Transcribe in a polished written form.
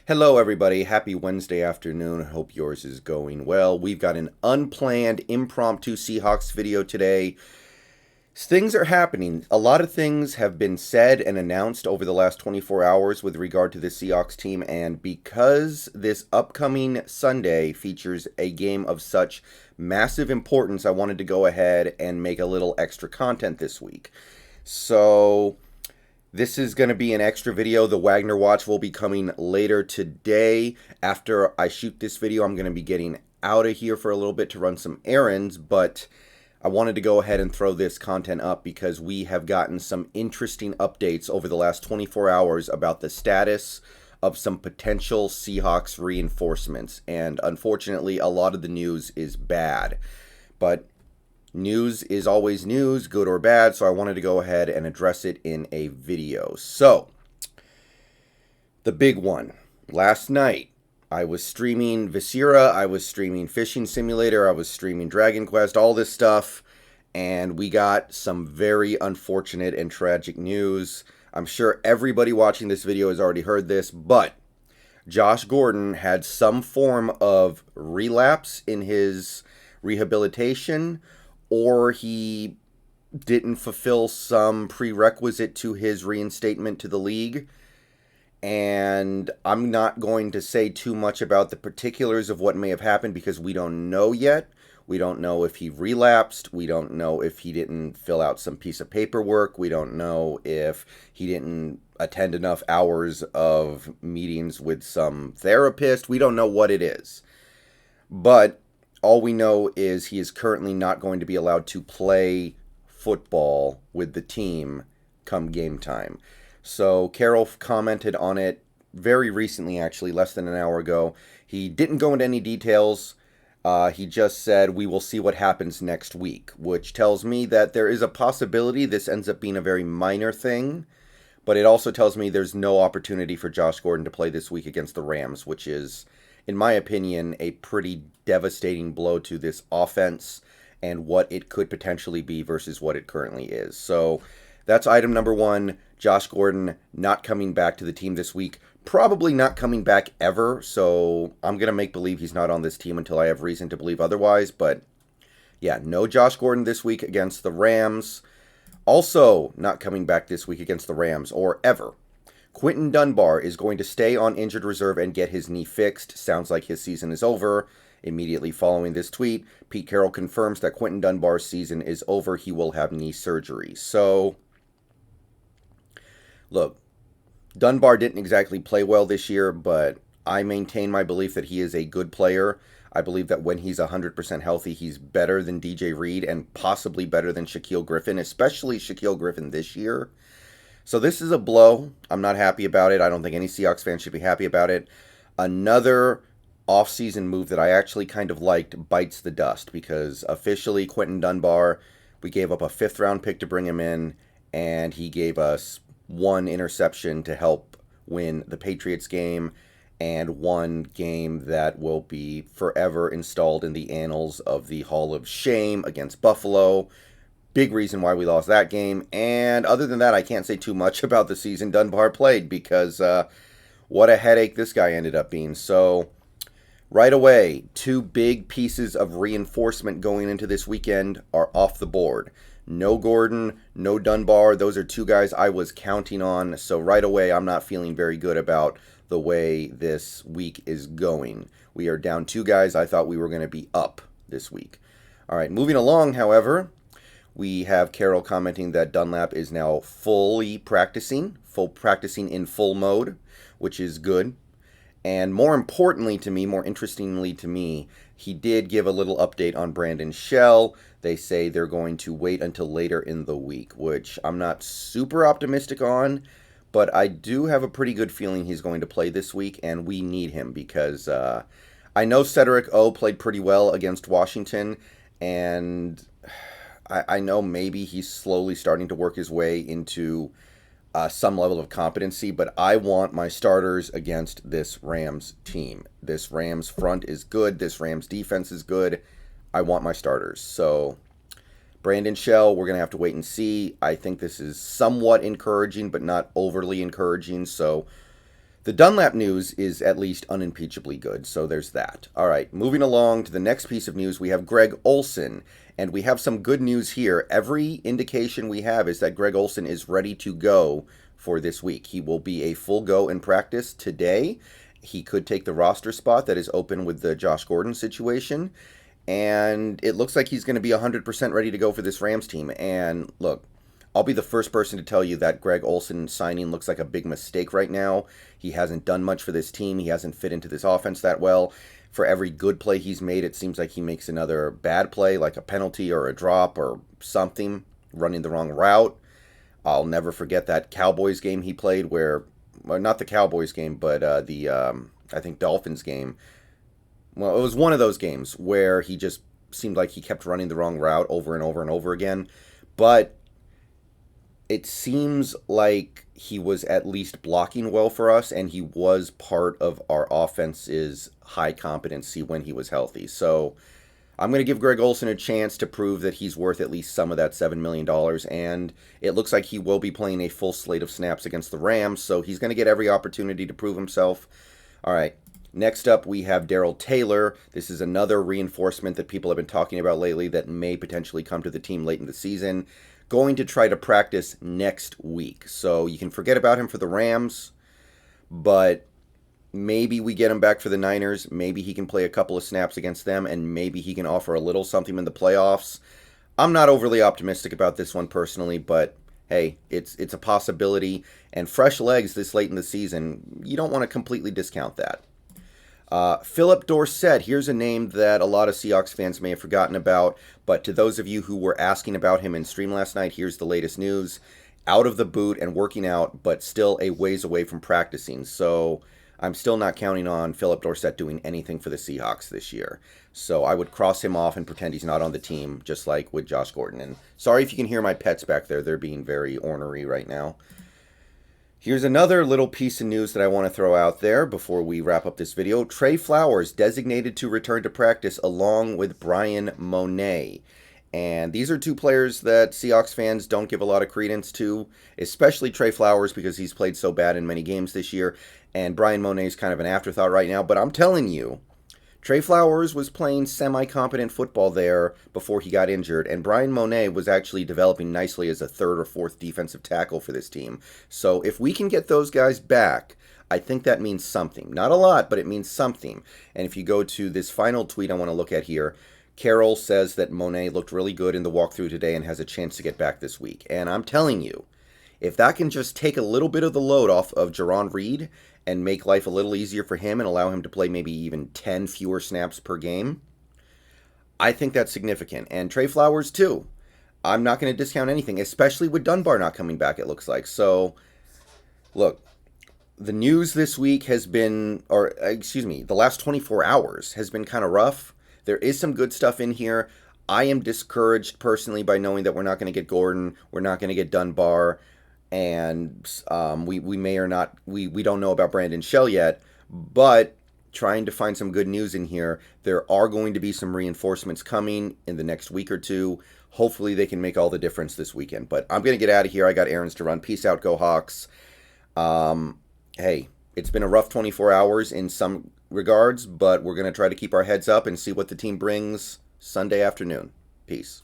Hello, everybody. Happy Wednesday afternoon. Hope yours is going well. We've got an unplanned, impromptu Seahawks video today. Things are happening. A lot of things have been said and announced over the last 24 hours with regard to the Seahawks team, and because this upcoming Sunday features a game of such massive importance, I wanted to go ahead and make a little extra content this week. So this is going to be an extra video. The Wagner Watch will be coming later today. After I shoot this video, I'm going to be getting out of here for a little bit to run some errands, but I wanted to go ahead and throw this content up because we have gotten some interesting updates over the last 24 hours about the status of some potential Seahawks reinforcements. And unfortunately, a lot of the news is bad. But news is always news, good or bad, so I wanted to go ahead and address it in a video. So, the big one. Last night, I was streaming Viscera, I was streaming Fishing Simulator, I was streaming Dragon Quest, all this stuff, and we got some very unfortunate and tragic news. I'm sure everybody watching this video has already heard this, but Josh Gordon had some form of relapse in his rehabilitation, or he didn't fulfill some prerequisite to his reinstatement to the league. And I'm not going to say too much about the particulars of what may have happened because we don't know yet. We don't know if he relapsed. We don't know if he didn't fill out some piece of paperwork. We don't know if he didn't attend enough hours of meetings with some therapist. We don't know what it is. But all we know is he is currently not going to be allowed to play football with the team come game time. So Carroll commented on it very recently, actually, less than an hour ago. He didn't go into any details. He just said, we will see what happens next week, which tells me that there is a possibility this ends up being a very minor thing. But it also tells me there's no opportunity for Josh Gordon to play this week against the Rams, which is, in my opinion, a pretty devastating blow to this offense and what it could potentially be versus what it currently is. So that's item number one. Josh Gordon not coming back to the team this week. Probably not coming back ever. So I'm going to make believe he's not on this team until I have reason to believe otherwise. But yeah, no Josh Gordon this week against the Rams. Also not coming back this week against the Rams or ever. Quinton Dunbar is going to stay on injured reserve and get his knee fixed. Sounds like his season is over. Immediately following this tweet, Pete Carroll confirms that Quinton Dunbar's season is over. He will have knee surgery. So, look, Dunbar didn't exactly play well this year, but I maintain my belief that he is a good player. I believe that when he's 100% healthy, he's better than DJ Reed and possibly better than Shaquille Griffin, especially Shaquille Griffin this year. So this is a blow. I'm not happy about it. I don't think any Seahawks fan should be happy about it. Another offseason move that I actually kind of liked bites the dust because officially Quinton Dunbar, we gave up a 5th round pick to bring him in, and he gave us 1 interception to help win the Patriots game and 1 game that will be forever installed in the annals of the Hall of Shame against Buffalo. Big reason why we lost that game. And other than that, I can't say too much about the season Dunbar played because what a headache this guy ended up being. So right away, 2 big pieces of reinforcement going into this weekend are off the board. No Gordon, no Dunbar. Those are 2 guys I was counting on. So right away, I'm not feeling very good about the way this week is going. We are down 2 guys. I thought we were going to be up this week. All right, moving along, however, we have Carroll commenting that Dunlap is now fully practicing in full mode, which is good. And more importantly to me, more interestingly to me, he did give a little update on Brandon Shell. They say they're going to wait until later in the week, which I'm not super optimistic on, but I do have a pretty good feeling he's going to play this week, and we need him because I know Cedric O played pretty well against Washington, and I know maybe he's slowly starting to work his way into some level of competency, but I want my starters against this Rams team. This Rams front is good. This Rams defense is good. I want my starters. So Brandon Shell, we're going to have to wait and see. I think this is somewhat encouraging, but not overly encouraging. So The Dunlap news is at least unimpeachably good, so there's that. All right, moving along to the next piece of news, we have Greg Olsen, and we have some good news here. Every indication we have is that Greg Olsen is ready to go for this week. He will be a full go in practice today. He could take the roster spot that is open with the Josh Gordon situation, and it looks like he's going to be 100% ready to go for this Rams team. And look, I'll be the first person to tell you that Greg Olsen signing looks like a big mistake right now. He hasn't done much for this team. He hasn't fit into this offense that well. For every good play he's made, it seems like he makes another bad play, like a penalty or a drop or something, running the wrong route. I'll never forget that Cowboys game he played where, well, not the Cowboys game, but I think Dolphins game. Well, it was one of those games where he just seemed like he kept running the wrong route over and over and over again. But it seems like he was at least blocking well for us, and he was part of our offense's high competency when he was healthy. So I'm going to give Greg Olsen a chance to prove that he's worth at least some of that $7 million, and it looks like he will be playing a full slate of snaps against the Rams, so he's going to get every opportunity to prove himself. All right, next up we have Darrell Taylor. This is another reinforcement that people have been talking about lately that may potentially come to the team late in the season. Going to try to practice next week. So you can forget about him for the Rams, but maybe we get him back for the Niners. Maybe he can play a couple of snaps against them, and maybe he can offer a little something in the playoffs. I'm not overly optimistic about this one personally, but hey, it's a possibility. And fresh legs this late in the season, you don't want to completely discount that. Philip Dorsett, here's a name that a lot of Seahawks fans may have forgotten about, but to those of you who were asking about him in stream last night, here's the latest news. Out of the boot and working out, but still a ways away from practicing. So I'm still not counting on Philip Dorsett doing anything for the Seahawks this year. So I would cross him off and pretend he's not on the team, just like with Josh Gordon. And sorry if you can hear my pets back there. They're being very ornery right now. Here's another little piece of news that I want to throw out there before we wrap up this video. Trey Flowers designated to return to practice along with Bryan Mone. And these are two players that Seahawks fans don't give a lot of credence to, especially Trey Flowers because he's played so bad in many games this year. And Bryan Mone is kind of an afterthought right now. But I'm telling you, Trey Flowers was playing semi-competent football there before he got injured, and Bryan Mone was actually developing nicely as a third or fourth defensive tackle for this team. So if we can get those guys back, I think that means something. Not a lot, but it means something. And if you go to this final tweet I want to look at here, Carroll says that Mone looked really good in the walkthrough today and has a chance to get back this week. And I'm telling you, if that can just take a little bit of the load off of Jarran Reed and make life a little easier for him and allow him to play maybe even 10 fewer snaps per game, I think that's significant. And Trey Flowers, too. I'm not going to discount anything, especially with Dunbar not coming back, it looks like. So, look, the news this week has been, the last 24 hours has been kind of rough. There is some good stuff in here. I am discouraged personally by knowing that we're not going to get Gordon, we're not going to get Dunbar, and we may or not, we don't know about Brandon Shell yet, but trying to find some good news in here. There are going to be some reinforcements coming in the next week or two. Hopefully they can make all the difference this weekend. But I'm going to get out of here. I got errands to run. Peace out, go Hawks. Hey, it's been a rough 24 hours in some regards, but we're going to try to keep our heads up and see what the team brings Sunday afternoon. Peace.